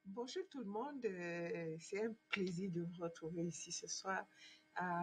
Bonjour tout le monde, c'est un plaisir de vous retrouver ici ce soir.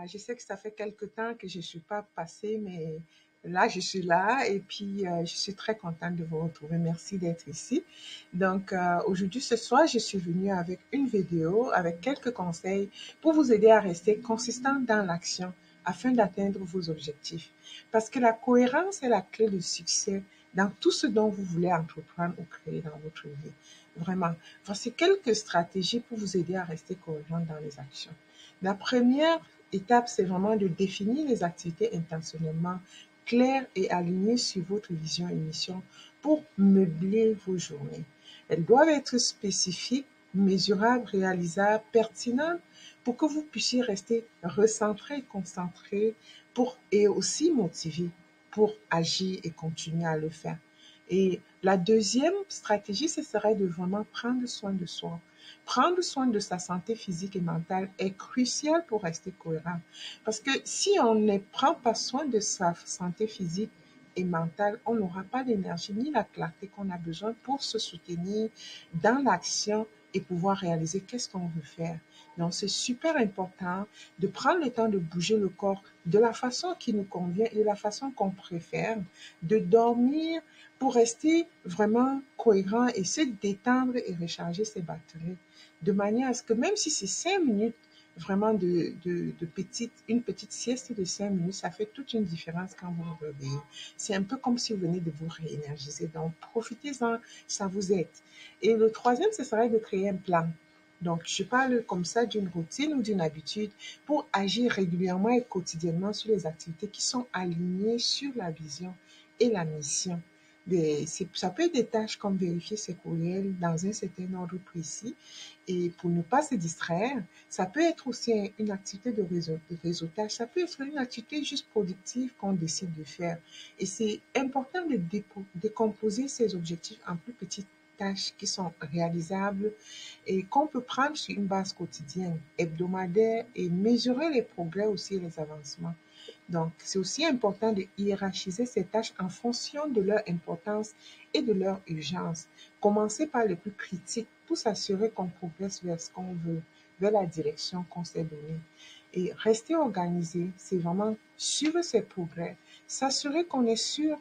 Je sais que ça fait quelque temps que je ne suis pas passée, mais là je suis là et puis je suis très contente de vous retrouver. Merci d'être ici. Donc aujourd'hui ce soir, je suis venue avec une vidéo avec quelques conseils pour vous aider à rester consistant dans l'action afin d'atteindre vos objectifs. Parce que la cohérence est la clé du succès dans tout ce dont vous voulez entreprendre ou créer dans votre vie. Vraiment. Voici quelques stratégies pour vous aider à rester cohérent dans les actions. La première étape, c'est vraiment de définir les activités intentionnellement claires et alignées sur votre vision et mission pour meubler vos journées. Elles doivent être spécifiques, mesurables, réalisables, pertinentes pour que vous puissiez rester recentré et concentré et aussi motivé pour agir et continuer à le faire. Et la deuxième stratégie, ce serait de vraiment prendre soin de soi. Prendre soin de sa santé physique et mentale est crucial pour rester cohérent. Parce que si on ne prend pas soin de sa santé physique et mentale, on n'aura pas l'énergie ni la clarté qu'on a besoin pour se soutenir dans l'action et pouvoir réaliser qu'est-ce qu'on veut faire. Donc, c'est super important de prendre le temps de bouger le corps de la façon qui nous convient et de la façon qu'on préfère, de dormir pour rester vraiment cohérent et se détendre et recharger ses batteries. De manière à ce que même si c'est 5 minutes, vraiment une petite sieste de 5 minutes, ça fait toute une différence quand vous vous réveillez. C'est un peu comme si vous venez de vous réénergiser. Donc, profitez-en, ça vous aide. Et le troisième, ce serait de créer un plan. Donc, je parle comme ça d'une routine ou d'une habitude pour agir régulièrement et quotidiennement sur les activités qui sont alignées sur la vision et la mission. Ça peut être des tâches comme vérifier ses courriels dans un certain ordre précis et pour ne pas se distraire. Ça peut être aussi une activité de réseautage. Ça peut être une activité juste productive qu'on décide de faire. Et c'est important de décomposer ces objectifs en plus petites tâches qui sont réalisables et qu'on peut prendre sur une base quotidienne, hebdomadaire et mesurer les progrès aussi et les avancements. Donc, c'est aussi important de hiérarchiser ces tâches en fonction de leur importance et de leur urgence. Commencer par les plus critiques pour s'assurer qu'on progresse vers ce qu'on veut, vers la direction qu'on s'est donnée. Et rester organisé, c'est vraiment suivre ses progrès, s'assurer qu'on est sur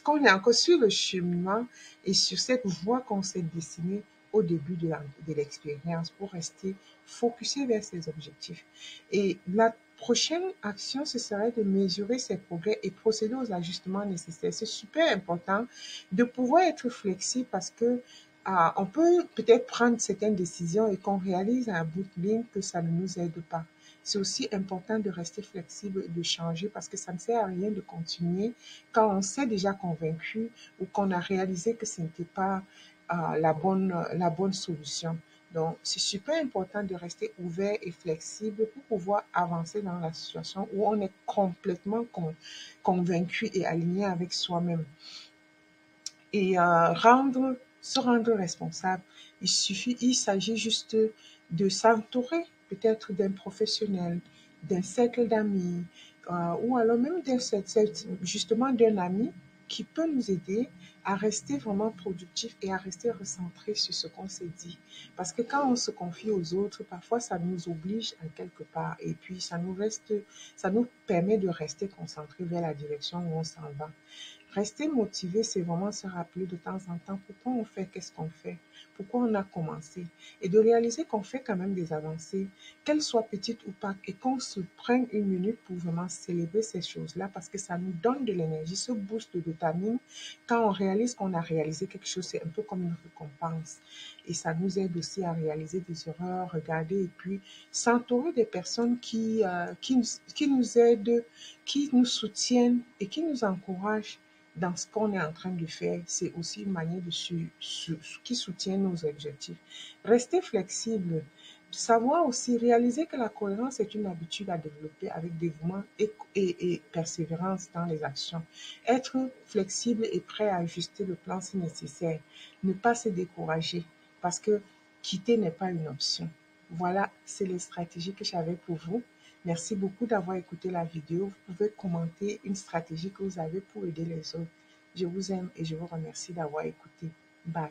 qu'on est encore sur le cheminement et sur cette voie qu'on s'est dessinée au début de l'expérience pour rester focusé vers ses objectifs. Et la prochaine action, ce serait de mesurer ses progrès et procéder aux ajustements nécessaires. C'est super important de pouvoir être flexible parce que on peut peut-être prendre certaines décisions et qu'on réalise à un bout de ligne que ça ne nous aide pas. C'est aussi important de rester flexible, de changer parce que ça ne sert à rien de continuer quand on s'est déjà convaincu ou qu'on a réalisé que ce n'était pas la bonne solution. Donc, c'est super important de rester ouvert et flexible pour pouvoir avancer dans la situation où on est complètement convaincu et aligné avec soi-même. Et se rendre responsable, il s'agit juste de s'entourer peut-être d'un professionnel, d'un cercle d'amis, ou alors même justement d'un ami qui peut nous aider à rester vraiment productif et à rester recentré sur ce qu'on s'est dit. Parce que quand on se confie aux autres, parfois ça nous oblige à quelque part et puis ça nous permet de rester concentré vers la direction où on s'en va. Rester motivé, c'est vraiment se rappeler de temps en temps pourquoi on fait, qu'est-ce qu'on fait, pourquoi on a commencé, et de réaliser qu'on fait quand même des avancées, qu'elles soient petites ou pas, et qu'on se prenne une minute pour vraiment célébrer ces choses-là, parce que ça nous donne de l'énergie, ce boost de dopamine. Quand on réalise qu'on a réalisé quelque chose, c'est un peu comme une récompense. Et ça nous aide aussi à réaliser des erreurs, regarder, et puis s'entourer des personnes qui nous aident, qui nous soutiennent et qui nous encouragent dans ce qu'on est en train de faire. C'est aussi une manière qui soutient nos objectifs. Rester flexible, savoir aussi réaliser que la cohérence est une habitude à développer avec dévouement et persévérance dans les actions. Être flexible et prêt à ajuster le plan si nécessaire. Ne pas se décourager parce que quitter n'est pas une option. Voilà, c'est les stratégies que j'avais pour vous. Merci beaucoup d'avoir écouté la vidéo. Vous pouvez commenter une stratégie que vous avez pour aider les autres. Je vous aime et je vous remercie d'avoir écouté. Bye.